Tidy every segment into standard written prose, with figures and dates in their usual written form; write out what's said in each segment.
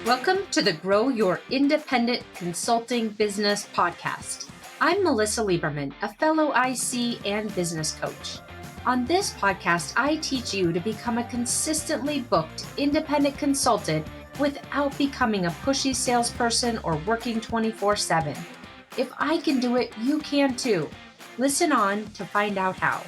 Welcome to the Grow Your Independent Consulting Business podcast. I'm Melisa Lieberman, a fellow IC and business coach. On this podcast, I teach you to become a consistently booked independent consultant without becoming a pushy salesperson or working 24/7. If I can do it, you can too. Listen on to find out how.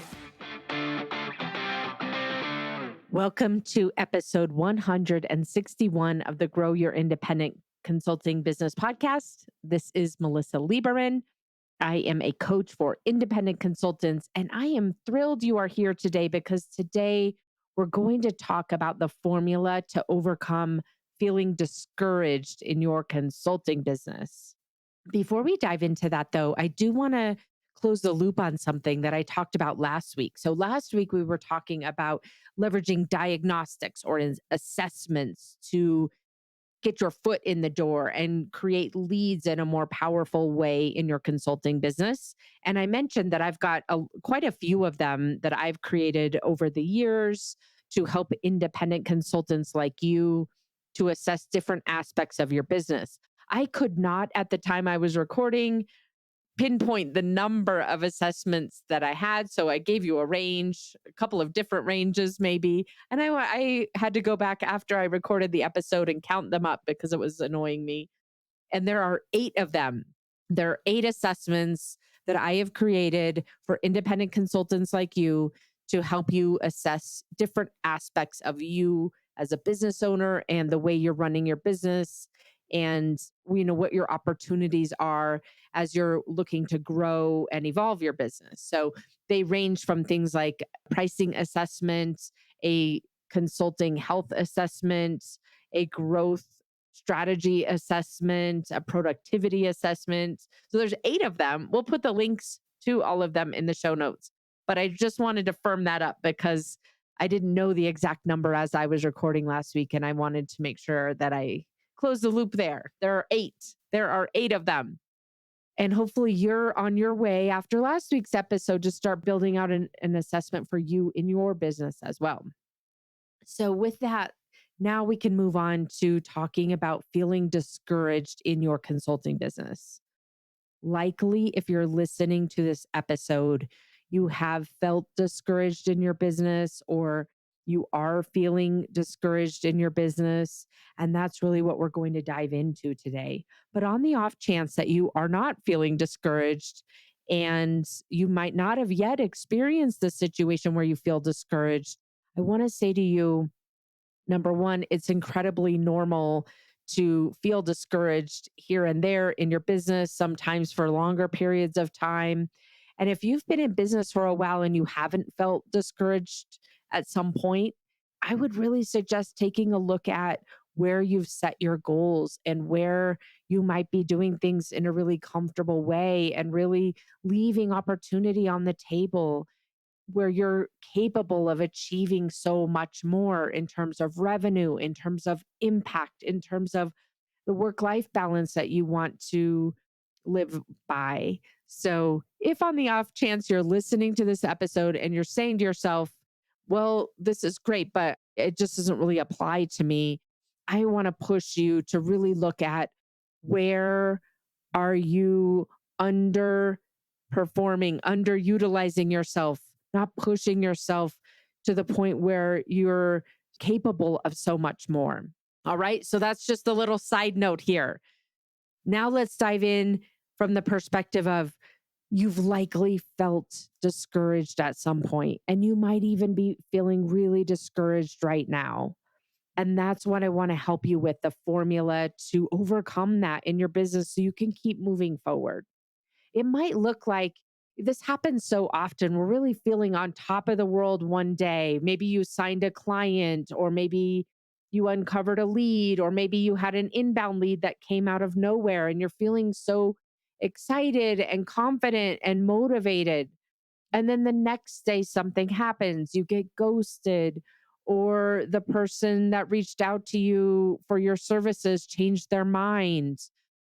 Welcome to episode 161 of the Grow Your Independent Consulting Business podcast. This is Melisa Lieberman. I am a coach for independent consultants, and I am thrilled you are here today because today we're going to talk about the formula to overcome feeling discouraged in your consulting business. Before we dive into that, though, I do want to close the loop on something that I talked about last week. So last week we were talking about leveraging diagnostics or assessments to get your foot in the door and create leads in a more powerful way in your consulting business. And I mentioned that I've got quite a few of them that I've created over the years to help independent consultants like you to assess different aspects of your business. I could not, at the time I was recording, pinpoint the number of assessments that I had. So I gave you a range, a couple of different ranges maybe. And I had to go back after I recorded the episode and count them up because it was annoying me. And there are 8 of them. There are 8 assessments that I have created for independent consultants like you to help you assess different aspects of you as a business owner and the way you're running your business and what your opportunities are as you're looking to grow and evolve your business. So they range from things like pricing assessment, a consulting health assessment, a growth strategy assessment, a productivity assessment. So there's 8 of them. We'll put the links to all of them in the show notes. But I just wanted to firm that up because I didn't know the exact number as I was recording last week. And I wanted to make sure that I close the loop there. There are 8. There are 8 of them. And hopefully you're on your way after last week's episode to start building out an assessment for you in your business as well. So with that, now we can move on to talking about feeling discouraged in your consulting business. Likely, if you're listening to this episode, you have felt discouraged in your business or you are feeling discouraged in your business. And that's really what we're going to dive into today. But on the off chance that you are not feeling discouraged and you might not have yet experienced the situation where you feel discouraged, I want to say to you, number one, it's incredibly normal to feel discouraged here and there in your business, sometimes for longer periods of time. And if you've been in business for a while and you haven't felt discouraged at some point, I would really suggest taking a look at where you've set your goals and where you might be doing things in a really comfortable way and really leaving opportunity on the table where you're capable of achieving so much more in terms of revenue, in terms of impact, in terms of the work-life balance that you want to live by. So if on the off chance you're listening to this episode and you're saying to yourself, well, this is great, but it just doesn't really apply to me, I want to push you to really look at where are you underperforming, underutilizing yourself, not pushing yourself to the point where you're capable of so much more. All right. So that's just a little side note here. Now let's dive in from the perspective of you've likely felt discouraged at some point, and you might even be feeling really discouraged right now. And that's what I want to help you with, the formula to overcome that in your business so you can keep moving forward. It might look like this happens so often. We're really feeling on top of the world one day. Maybe you signed a client, or maybe you uncovered a lead, or maybe you had an inbound lead that came out of nowhere and you're feeling so excited and confident and motivated. And then the next day, something happens, you get ghosted, or the person that reached out to you for your services changed their mind,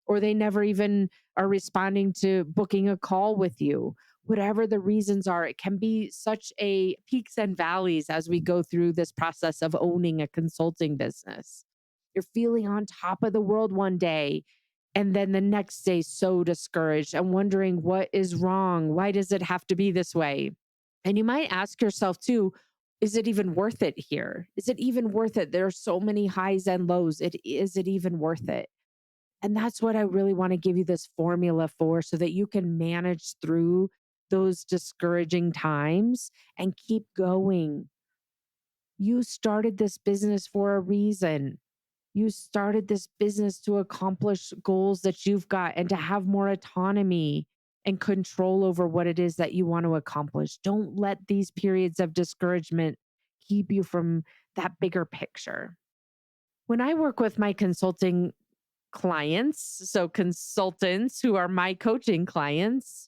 or they never even are responding to booking a call with you. Whatever the reasons are, it can be such a peaks and valleys as we go through this process of owning a consulting business. You're feeling on top of the world one day, and then the next day, so discouraged and wondering what is wrong? Why does it have to be this way? And you might ask yourself too, is it even worth it here? Is it even worth it? There are so many highs and lows. Is it even worth it? And that's what I really want to give you this formula for so that you can manage through those discouraging times and keep going. You started this business for a reason. You started this business to accomplish goals that you've got and to have more autonomy and control over what it is that you want to accomplish. Don't let these periods of discouragement keep you from that bigger picture. When I work with my consulting clients, so consultants who are my coaching clients,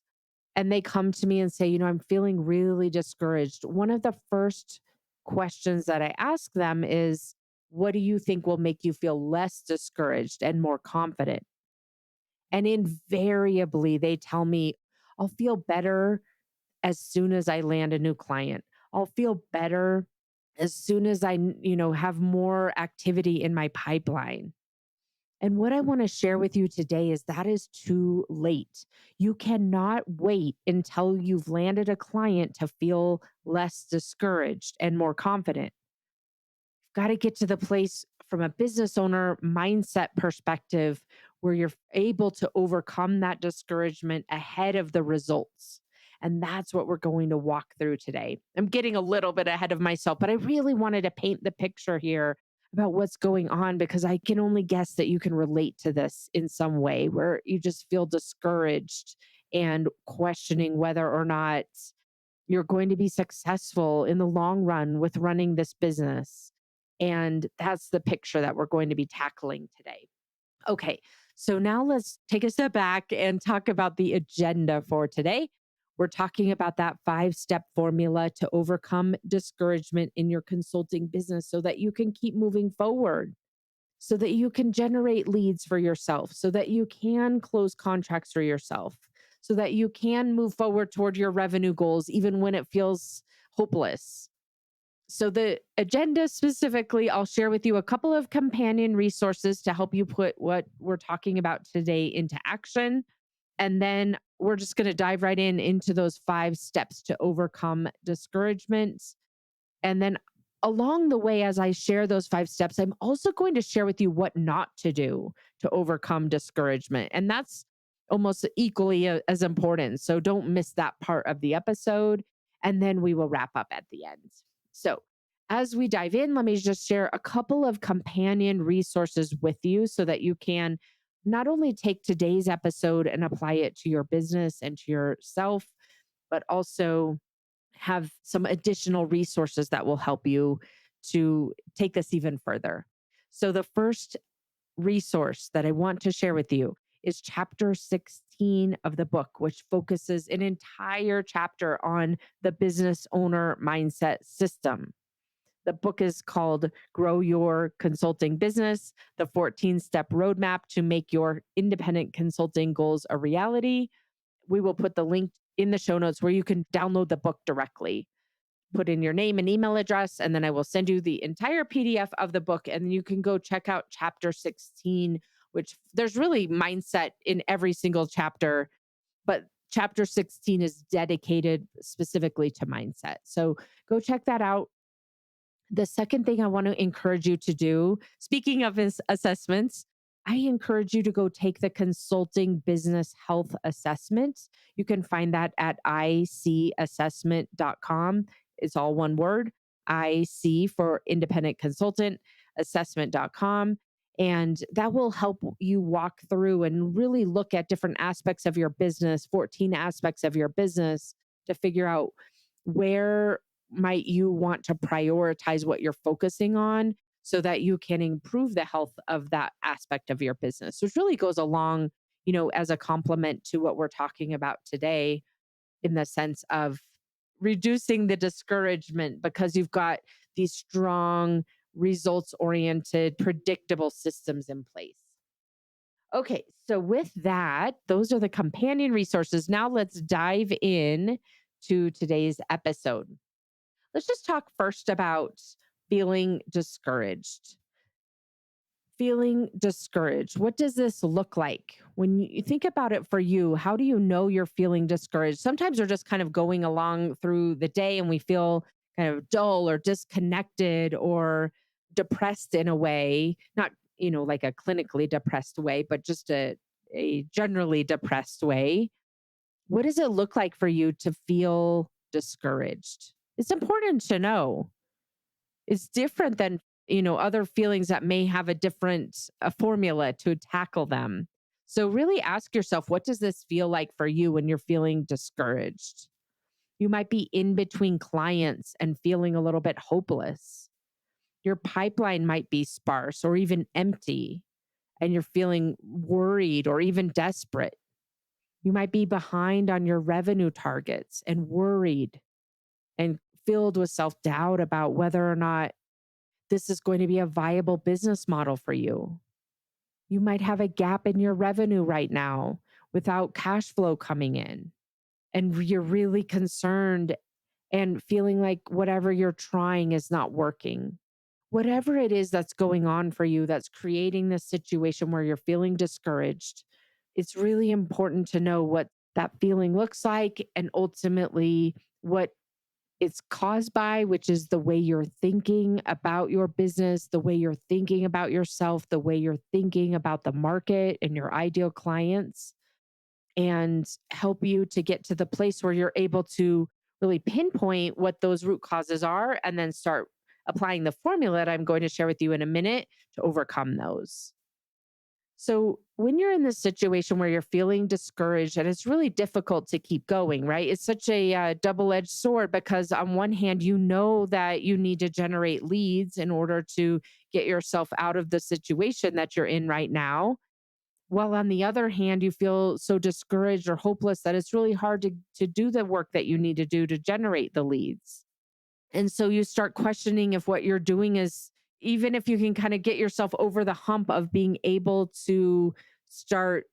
and they come to me and say, I'm feeling really discouraged. One of the first questions that I ask them is, what do you think will make you feel less discouraged and more confident? And invariably, they tell me, I'll feel better as soon as I land a new client. I'll feel better as soon as I have more activity in my pipeline. And what I want to share with you today is that is too late. You cannot wait until you've landed a client to feel less discouraged and more confident. Got to get to the place from a business owner mindset perspective where you're able to overcome that discouragement ahead of the results. And that's what we're going to walk through today. I'm getting a little bit ahead of myself, but I really wanted to paint the picture here about what's going on because I can only guess that you can relate to this in some way where you just feel discouraged and questioning whether or not you're going to be successful in the long run with running this business. And that's the picture that we're going to be tackling today. Okay, so now let's take a step back and talk about the agenda for today. We're talking about that 5-step formula to overcome discouragement in your consulting business so that you can keep moving forward, so that you can generate leads for yourself, so that you can close contracts for yourself, so that you can move forward toward your revenue goals, even when it feels hopeless. So, the agenda specifically, I'll share with you a couple of companion resources to help you put what we're talking about today into action. And then we're just going to dive right into those 5 steps to overcome discouragement. And then along the way, as I share those 5 steps, I'm also going to share with you what not to do to overcome discouragement. And that's almost equally as important. So don't miss that part of the episode. And then we will wrap up at the end. So as we dive in, let me just share a couple of companion resources with you so that you can not only take today's episode and apply it to your business and to yourself, but also have some additional resources that will help you to take this even further. So, the first resource that I want to share with you is chapter 16 of the book, which focuses an entire chapter on the business owner mindset system. The book is called Grow Your Consulting Business, the 14-step roadmap to make your independent consulting goals a reality. We will put the link in the show notes where you can download the book directly. Put in your name and email address, and then I will send you the entire PDF of the book. And you can go check out chapter 16, which there's really mindset in every single chapter, but chapter 16 is dedicated specifically to mindset. So go check that out. The second thing I want to encourage you to do, speaking of assessments, I encourage you to go take the Consulting Business Health Assessment. You can find that at icassessment.com. It's all one word, IC for independent consultant, assessment.com. And that will help you walk through and really look at different aspects of your business, 14 aspects of your business to figure out where might you want to prioritize what you're focusing on so that you can improve the health of that aspect of your business, which really goes along, as a complement to what we're talking about today in the sense of reducing the discouragement because you've got these strong, results oriented, predictable systems in place. Okay, so with that, those are the companion resources. Now let's dive in to today's episode. Let's just talk first about feeling discouraged. feeling discouraged. What does this look like? When you think about it for you, how do you know you're feeling discouraged? Sometimes we're just kind of going along through the day and we feel kind of dull or disconnected or depressed in a way, not, like a clinically depressed way, but just a generally depressed way. What does it look like for you to feel discouraged? It's important to know. It's different than, other feelings that may have a different a formula to tackle them. So really ask yourself, what does this feel like for you when you're feeling discouraged? You might be in between clients and feeling a little bit hopeless. Your pipeline might be sparse or even empty, and you're feeling worried or even desperate. You might be behind on your revenue targets and worried and filled with self doubt about whether or not this is going to be a viable business model for you. You might have a gap in your revenue right now without cash flow coming in, and you're really concerned and feeling like whatever you're trying is not working. Whatever it is that's going on for you that's creating this situation where you're feeling discouraged, it's really important to know what that feeling looks like and ultimately what it's caused by, which is the way you're thinking about your business, the way you're thinking about yourself, the way you're thinking about the market and your ideal clients, and help you to get to the place where you're able to really pinpoint what those root causes are and then start applying the formula that I'm going to share with you in a minute to overcome those. So, when you're in this situation where you're feeling discouraged and it's really difficult to keep going, right? It's such a double edged sword because, on one hand, you know that you need to generate leads in order to get yourself out of the situation that you're in right now. While on the other hand, you feel so discouraged or hopeless that it's really hard to do the work that you need to do to generate the leads. And so you start questioning if what you're doing is, even if you can kind of get yourself over the hump of being able to start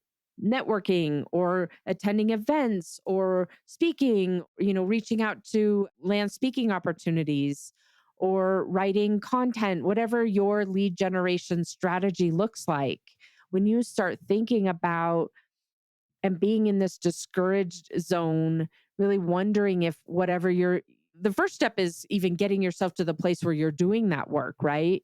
networking or attending events or speaking, reaching out to land speaking opportunities or writing content, whatever your lead generation strategy looks like. When you start thinking about and being in this discouraged zone, really wondering if whatever you're, the first step is even getting yourself to the place where you're doing that work, right?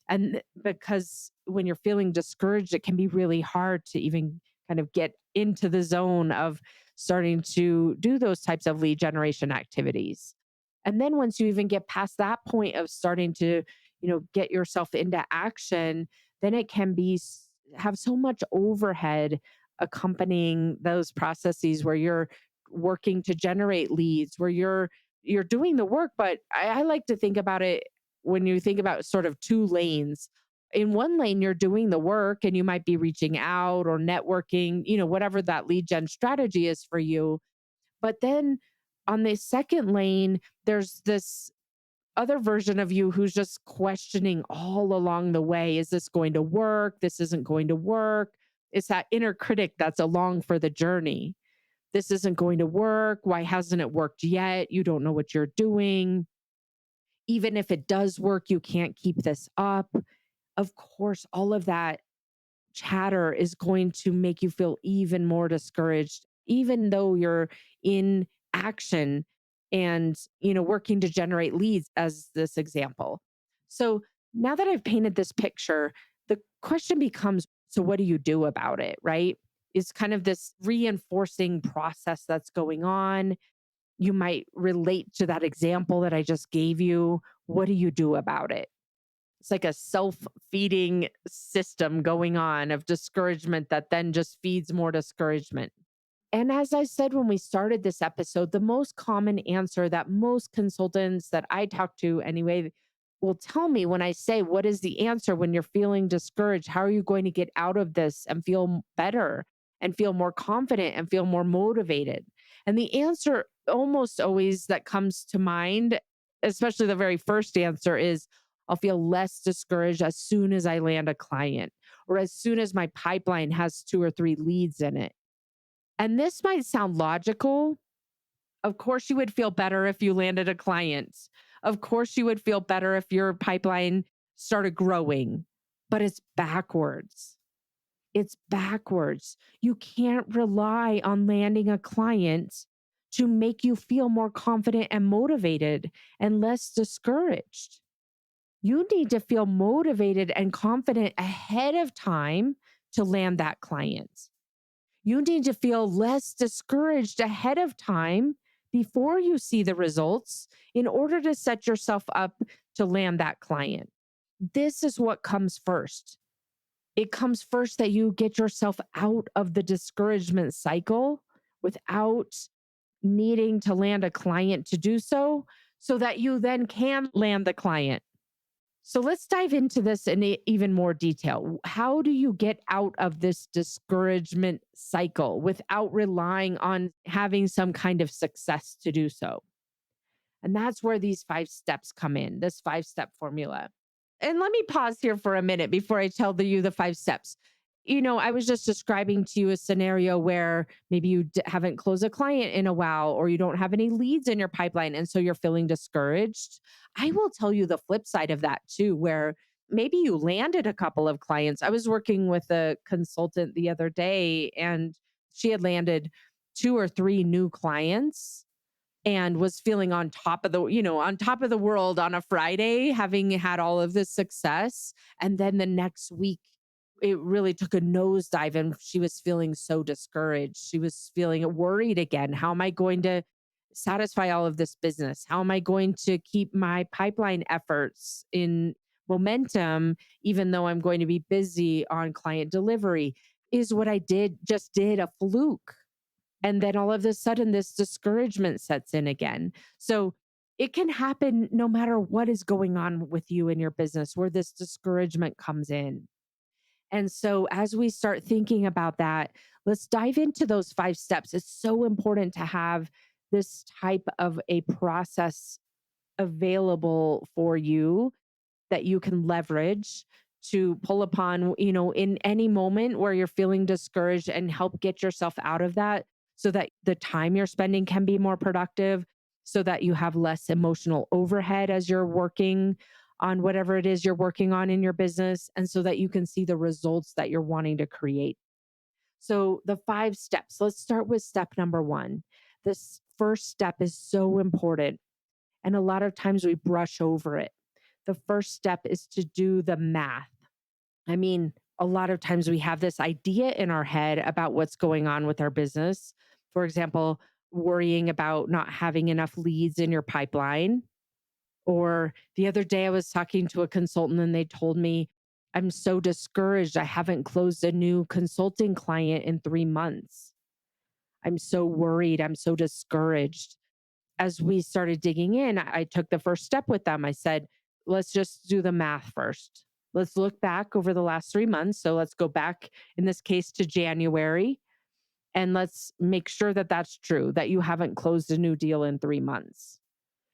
And because when you're feeling discouraged, it can be really hard to even kind of get into the zone of starting to do those types of lead generation activities. And then once you even get past that point of starting to, get yourself into action, then it can be have so much overhead accompanying those processes where you're working to generate leads, where you're doing the work. But I like to think about it, when you think about sort of two lanes. In one lane, you're doing the work and you might be reaching out or networking, whatever that lead gen strategy is for you. But then on the second lane, there's this other version of you who's just questioning all along the way. Is this going to work? This isn't going to work. It's that inner critic that's along for the journey. This isn't going to work. Why hasn't it worked yet? You don't know what you're doing. Even if it does work, you can't keep this up. Of course, all of that chatter is going to make you feel even more discouraged, even though you're in action and, working to generate leads, as this example. So now that I've painted this picture, the question becomes, so what do you do about it, right? It's kind of this reinforcing process that's going on. You might relate to that example that I just gave you. What do you do about it? It's like a self-feeding system going on of discouragement that then just feeds more discouragement. And as I said when we started this episode, the most common answer that most consultants that I talk to anyway will tell me when I say, what is the answer when you're feeling discouraged? How are you going to get out of this and feel better and feel more confident and feel more motivated? And the answer almost always that comes to mind, especially the very first answer, is I'll feel less discouraged as soon as I land a client or as soon as my pipeline has 2 or 3 leads in it. And this might sound logical. Of course, you would feel better if you landed a client. Of course, you would feel better if your pipeline started growing. but it's backwards. It's backwards. You can't rely on landing a client to make you feel more confident and motivated and less discouraged. You need to feel motivated and confident ahead of time to land that client. You need to feel less discouraged ahead of time before you see the results in order to set yourself up to land that client. This is what comes first. It comes first that you get yourself out of the discouragement cycle without needing to land a client to do so, so that you then can land the client. So let's dive into this in even more detail. How do you get out of this discouragement cycle without relying on having some kind of success to do so? And that's where these 5 steps come in, this 5-step formula. And let me pause here for a minute before I tell you the 5 steps. I was just describing to you a scenario where maybe you haven't closed a client in a while, or you don't have any leads in your pipeline. And so you're feeling discouraged. I will tell you the flip side of that too, where maybe you landed a couple of clients. I was working with a consultant the other day, and she had landed 2 or 3 new clients and was feeling on top of the world on a Friday, having had all of this success. And then the next week, it really took a nosedive and she was feeling so discouraged. She was feeling worried again. How am I going to satisfy all of this business? How am I going to keep my pipeline efforts in momentum, even though I'm going to be busy on client delivery? Is what I just did a fluke? And then all of a sudden, this discouragement sets in again. So it can happen no matter what is going on with you in your business, where this discouragement comes in. And so as we start thinking about that, let's dive into those 5 steps. It's so important to have this type of a process available for you that you can leverage to pull upon, in any moment where you're feeling discouraged, and help get yourself out of that, so that the time you're spending can be more productive, so that you have less emotional overhead as you're working on whatever it is you're working on in your business, and so that you can see the results that you're wanting to create. So, the 5 steps, let's start with step number 1. This first step is so important, and a lot of times we brush over it. The first step is to do the math. I mean, a lot of times we have this idea in our head about what's going on with our business. For example, worrying about not having enough leads in your pipeline. Or the other day, I was talking to a consultant and they told me, I'm so discouraged. I haven't closed a new consulting client in 3 months. I'm so worried. I'm so discouraged. As we started digging in, I took the first step with them. I said, let's just do the math first. Let's look back over the last 3 months. So let's go back, in this case, to January, and let's make sure that that's true, that you haven't closed a new deal in 3 months.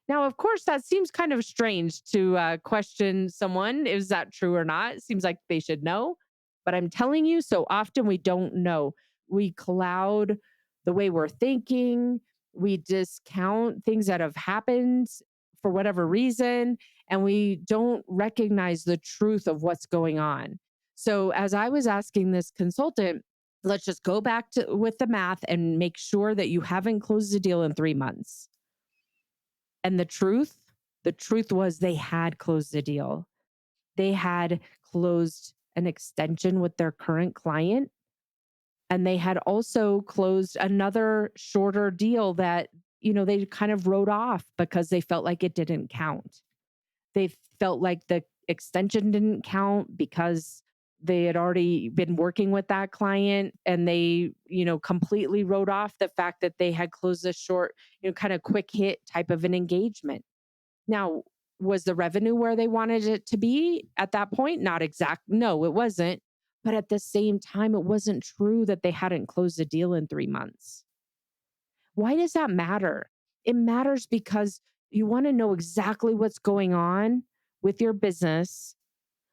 Now, of course, that seems kind of strange to question someone. Is that true or not? It seems like they should know. But I'm telling you, so often we don't know. We cloud the way we're thinking. We discount things that have happened for whatever reason, and we don't recognize the truth of what's going on. So, as I was asking this consultant, let's just go back to with the math and make sure that you haven't closed a deal in 3 months. And the truth was they had closed a deal. They had closed an extension with their current client. And they had also closed another shorter deal that, they kind of wrote off because they felt like it didn't count. They felt like the extension didn't count because they had already been working with that client, and they, completely wrote off the fact that they had closed a short, kind of quick hit type of an engagement. Now, was the revenue where they wanted it to be at that point? Not exact. No, it wasn't. But at the same time, it wasn't true that they hadn't closed a deal in 3 months. Why does that matter? It matters because you want to know exactly what's going on with your business,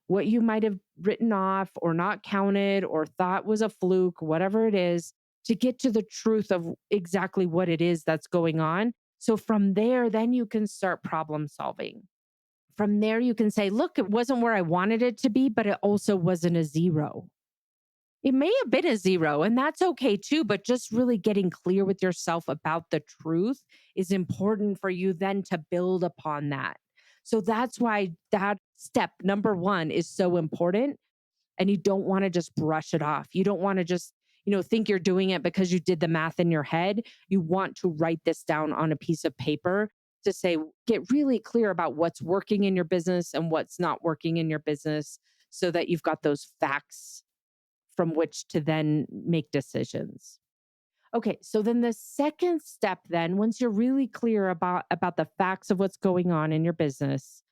what you might have written off or not counted or thought was a fluke, whatever it is, to get to the truth of exactly what it is that's going on. So from there, then you can start problem solving. From there, you can say, look, it wasn't where I wanted it to be, but it also wasn't a zero. It may have been a zero, and that's okay too, but just really getting clear with yourself about the truth is important for you then to build upon that. So that's why that step number one is so important. And you don't want to just brush it off. You don't want to just, think you're doing it because you did the math in your head. You want to write this down on a piece of paper to say, get really clear about what's working in your business and what's not working in your business so that you've got those facts from which to then make decisions. Okay, so then the second step then, once you're really clear about the facts of what's going on in your business,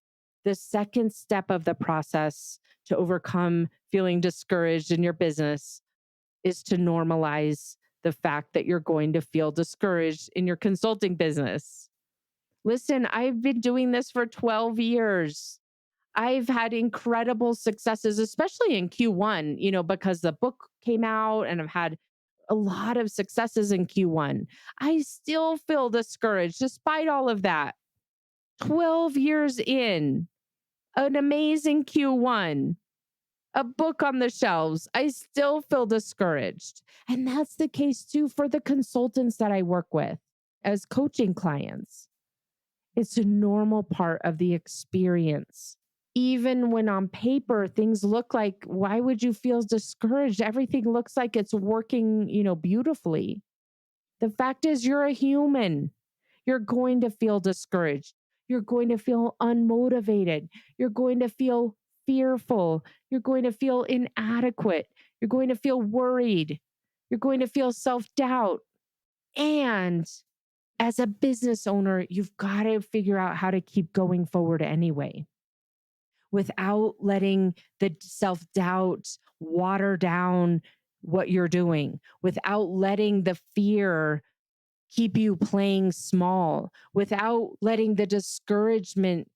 the second step of the process to overcome feeling discouraged in your business is to normalize the fact that you're going to feel discouraged in your consulting business. Listen, I've been doing this for 12 years. I've had incredible successes, especially in Q1, because the book came out and I've had a lot of successes in Q1. I still feel discouraged despite all of that. 12 years in, an amazing Q1, a book on the shelves, I still feel discouraged. And that's the case too for the consultants that I work with as coaching clients. It's a normal part of the experience. Even when on paper things look like, why would you feel discouraged? Everything looks like it's working, beautifully. The fact is, you're a human. You're going to feel discouraged. You're going to feel unmotivated. You're going to feel fearful. You're going to feel inadequate. You're going to feel worried. You're going to feel self-doubt. And as a business owner, you've got to figure out how to keep going forward anyway, without letting the self-doubt water down what you're doing, without letting the fear keep you playing small, without letting the discouragement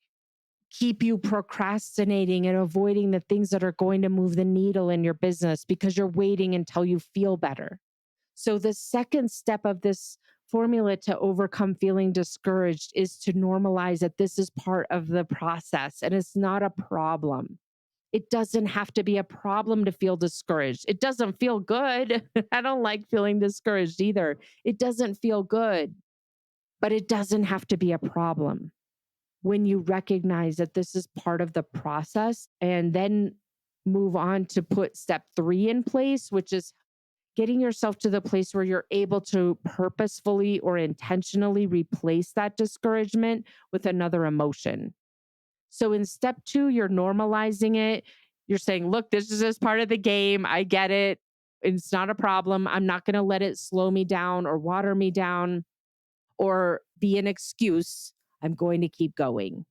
keep you procrastinating and avoiding the things that are going to move the needle in your business because you're waiting until you feel better. So the second step of this formula to overcome feeling discouraged is to normalize that this is part of the process and it's not a problem. It doesn't have to be a problem to feel discouraged. It doesn't feel good. I don't like feeling discouraged either. It doesn't feel good, but it doesn't have to be a problem. When you recognize that this is part of the process and then move on to put step 3 in place, which is getting yourself to the place where you're able to purposefully or intentionally replace that discouragement with another emotion. So in step 2, you're normalizing it. You're saying, look, this is just part of the game. I get it. It's not a problem. I'm not going to let it slow me down or water me down or be an excuse. I'm going to keep going.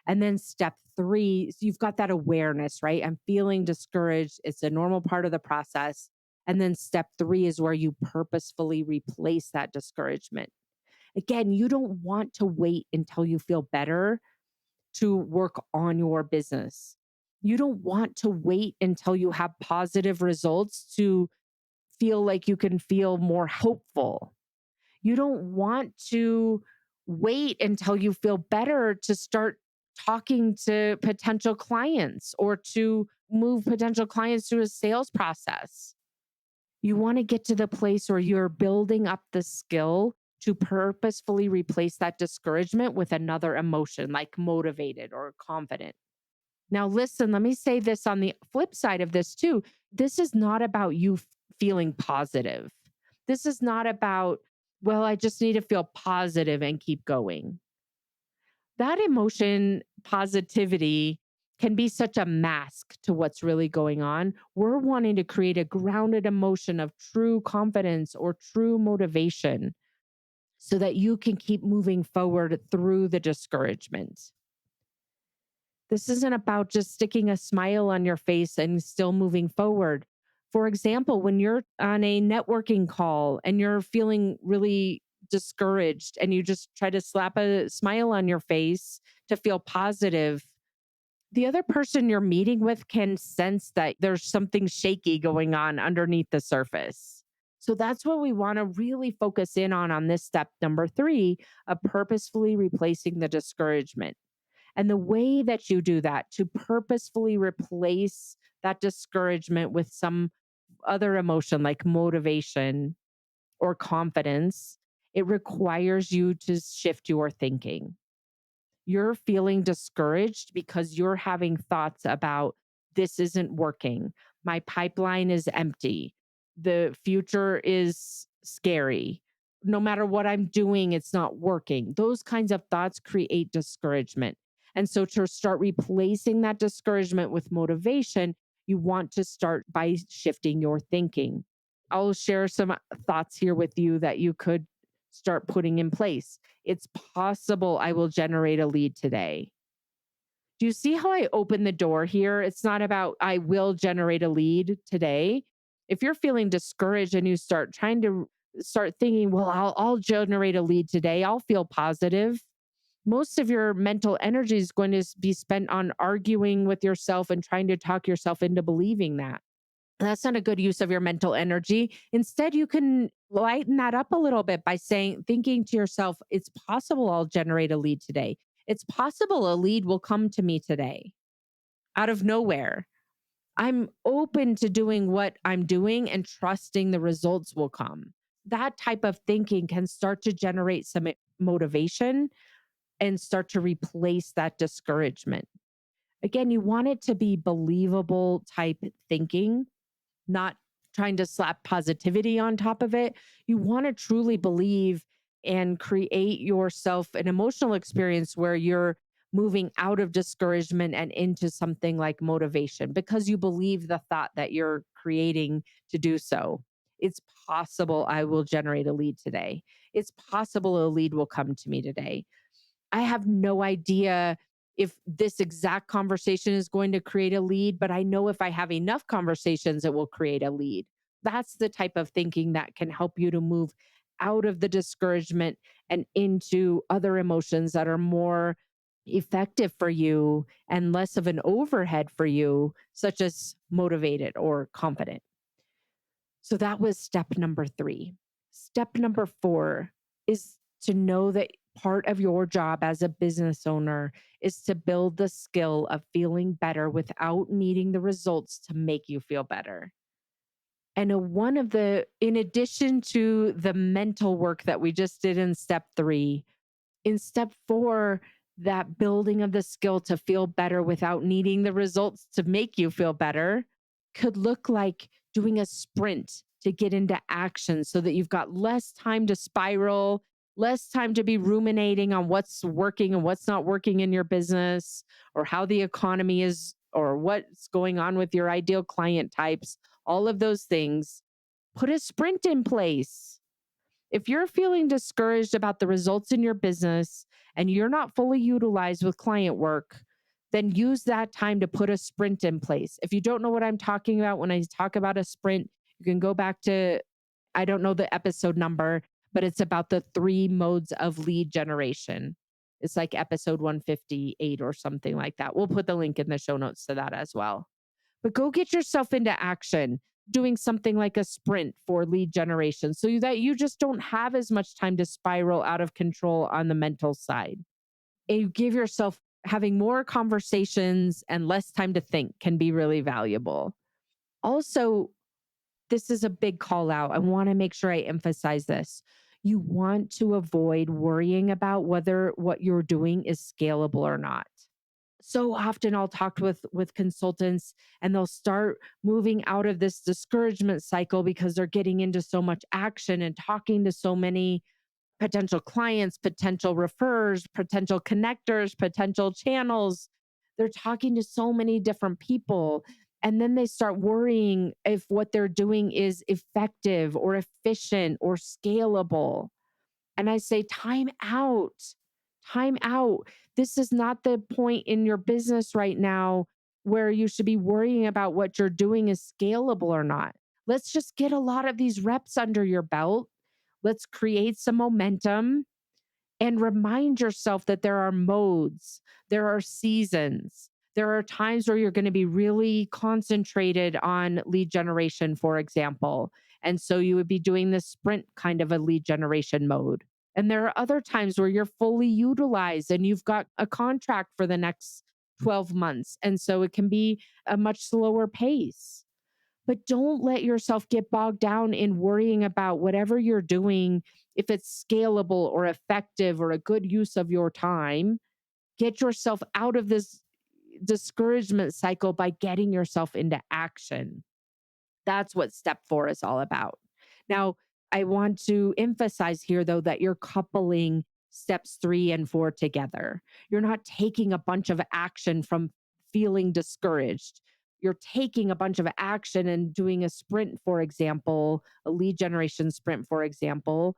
And then step 3, so you've got that awareness, right? I'm feeling discouraged. It's a normal part of the process. And then step 3 is where you purposefully replace that discouragement. Again, you don't want to wait until you feel better to work on your business. You don't want to wait until you have positive results to feel like you can feel more hopeful. You don't want to wait until you feel better to start talking to potential clients or to move potential clients through a sales process. You want to get to the place where you're building up the skill to purposefully replace that discouragement with another emotion like motivated or confident. Now, listen, let me say this on the flip side of this too. This is not about you feeling positive. This is not about, well, I just need to feel positive and keep going. That emotion, positivity, can be such a mask to what's really going on. We're wanting to create a grounded emotion of true confidence or true motivation so that you can keep moving forward through the discouragement. This isn't about just sticking a smile on your face and still moving forward. For example, when you're on a networking call and you're feeling really discouraged and you just try to slap a smile on your face to feel positive, the other person you're meeting with can sense that there's something shaky going on underneath the surface. So that's what we want to really focus in on this step number 3 of purposefully replacing the discouragement. And the way that you do that to purposefully replace that discouragement with some other emotion like motivation or confidence, it requires you to shift your thinking. You're feeling discouraged because you're having thoughts about this isn't working. My pipeline is empty. The future is scary. No matter what I'm doing, it's not working. Those kinds of thoughts create discouragement. And so to start replacing that discouragement with motivation, you want to start by shifting your thinking. I'll share some thoughts here with you that you could start putting in place. It's possible I will generate a lead today. Do you see how I open the door here? It's not about I will generate a lead today. If you're feeling discouraged and you start trying to start thinking, well, I'll generate a lead today, I'll feel positive. Most of your mental energy is going to be spent on arguing with yourself and trying to talk yourself into believing that. That's not a good use of your mental energy. Instead, you can lighten that up a little bit by thinking to yourself, it's possible I'll generate a lead today. It's possible a lead will come to me today out of nowhere. I'm open to doing what I'm doing and trusting the results will come. That type of thinking can start to generate some motivation and start to replace that discouragement. Again, you want it to be believable type thinking, not trying to slap positivity on top of it. You want to truly believe and create yourself an emotional experience where you're moving out of discouragement and into something like motivation because you believe the thought that you're creating to do so. It's possible I will generate a lead today. It's possible a lead will come to me today. I have no idea if this exact conversation is going to create a lead, but I know if I have enough conversations, it will create a lead. That's the type of thinking that can help you to move out of the discouragement and into other emotions that are more effective for you and less of an overhead for you, such as motivated or confident. So that was step number 3. Step number 4 is to know that part of your job as a business owner is to build the skill of feeling better without needing the results to make you feel better. And in addition to the mental work that we just did in step 3, in step 4, that building of the skill to feel better without needing the results to make you feel better could look like doing a sprint to get into action so that you've got less time to spiral, less time to be ruminating on what's working and what's not working in your business or how the economy is or what's going on with your ideal client types, all of those things. Put a sprint in place. If you're feeling discouraged about the results in your business and you're not fully utilized with client work, then use that time to put a sprint in place. If you don't know what I'm talking about when I talk about a sprint, you can go back to, I don't know the episode number, but it's about the 3 modes of lead generation. It's like episode 158 or something like that. We'll put the link in the show notes to that as well. But go get yourself into action doing something like a sprint for lead generation so that you just don't have as much time to spiral out of control on the mental side. And you give yourself having more conversations and less time to think can be really valuable. Also, this is a big call out. I want to make sure I emphasize this. You want to avoid worrying about whether what you're doing is scalable or not. So often I'll talk with consultants and they'll start moving out of this discouragement cycle because they're getting into so much action and talking to so many potential clients, potential referrers, potential connectors, potential channels. They're talking to so many different people. And then they start worrying if what they're doing is effective or efficient or scalable. And I say, time out, time out. This is not the point in your business right now where you should be worrying about what you're doing is scalable or not. Let's just get a lot of these reps under your belt. Let's create some momentum and remind yourself that there are modes, there are seasons. There are times where you're going to be really concentrated on lead generation, for example. And so you would be doing this sprint kind of a lead generation mode. And there are other times where you're fully utilized and you've got a contract for the next 12 months. And so it can be a much slower pace. But don't let yourself get bogged down in worrying about whatever you're doing, if it's scalable or effective or a good use of your time. Get yourself out of this discouragement cycle by getting yourself into action. That's what step 4 is all about. Now, I want to emphasize here, though, that you're coupling steps 3 and 4 together. You're not taking a bunch of action from feeling discouraged. You're taking a bunch of action and doing a sprint, for example, a lead generation sprint, for example,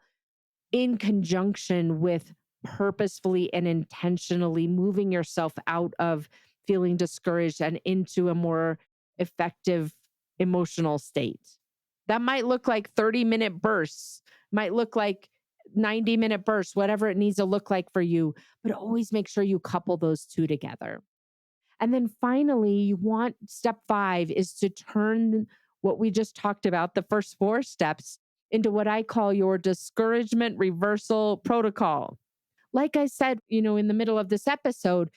in conjunction with purposefully and intentionally moving yourself out of feeling discouraged and into a more effective emotional state. That might look like 30-minute bursts, might look like 90-minute bursts, whatever it needs to look like for you, but always make sure you couple those two together. And then finally, you want step 5 is to turn what we just talked about, the first 4 steps, into what I call your discouragement reversal protocol. Like I said, in the middle of this episode,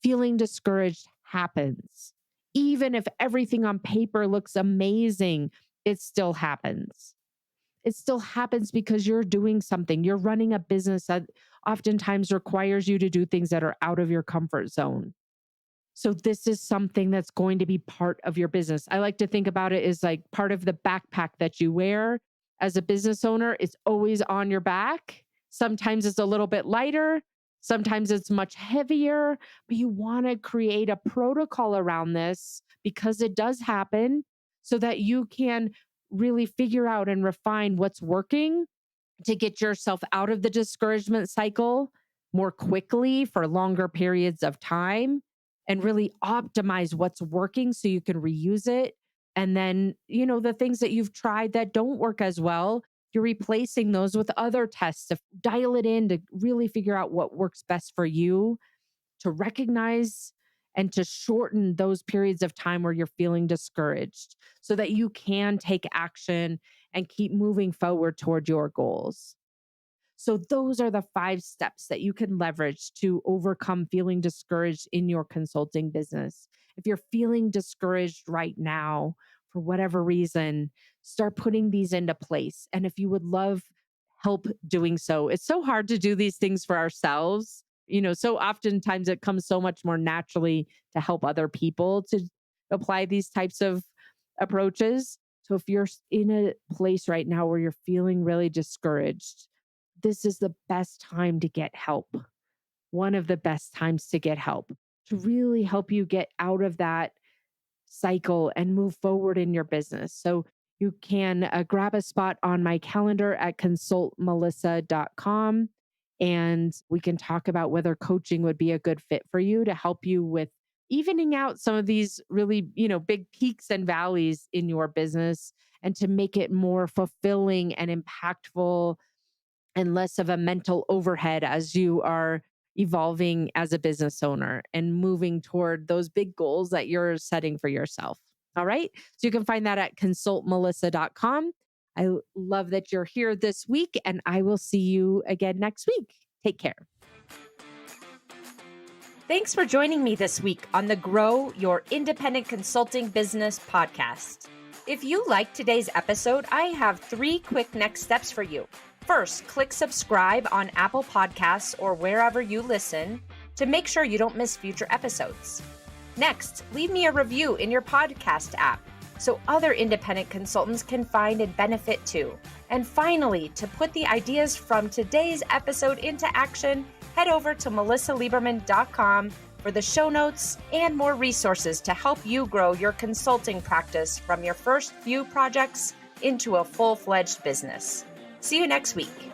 feeling discouraged happens. Even if everything on paper looks amazing, it still happens. It still happens because you're doing something. You're running a business that oftentimes requires you to do things that are out of your comfort zone. So this is something that's going to be part of your business. I like to think about it as like part of the backpack that you wear as a business owner. It's always on your back. Sometimes it's a little bit lighter. Sometimes it's much heavier, but you want to create a protocol around this because it does happen so that you can really figure out and refine what's working to get yourself out of the discouragement cycle more quickly for longer periods of time and really optimize what's working so you can reuse it. And then, the things that you've tried that don't work as well, you're replacing those with other tests to dial it in to really figure out what works best for you, to recognize and to shorten those periods of time where you're feeling discouraged so that you can take action and keep moving forward toward your goals. So those are the 5 steps that you can leverage to overcome feeling discouraged in your consulting business. If you're feeling discouraged right now, for whatever reason, start putting these into place. And if you would love help doing so, it's so hard to do these things for ourselves. So oftentimes it comes so much more naturally to help other people to apply these types of approaches. So if you're in a place right now where you're feeling really discouraged, this is the best time to get help. One of the best times to get help, to really help you get out of that cycle and move forward in your business. So you can grab a spot on my calendar at consultmelisa.com, and we can talk about whether coaching would be a good fit for you to help you with evening out some of these really, big peaks and valleys in your business and to make it more fulfilling and impactful and less of a mental overhead as you are evolving as a business owner and moving toward those big goals that you're setting for yourself. All right. So you can find that at consultmelisa.com. I love that you're here this week, and I will see you again next week. Take care. Thanks for joining me this week on the Grow Your Independent Consulting Business podcast. If you liked today's episode, I have 3 quick next steps for you. First, click subscribe on Apple Podcasts or wherever you listen to make sure you don't miss future episodes. Next, leave me a review in your podcast app so other independent consultants can find and benefit too. And finally, to put the ideas from today's episode into action, head over to melissalieberman.com for the show notes and more resources to help you grow your consulting practice from your first few projects into a full-fledged business. See you next week.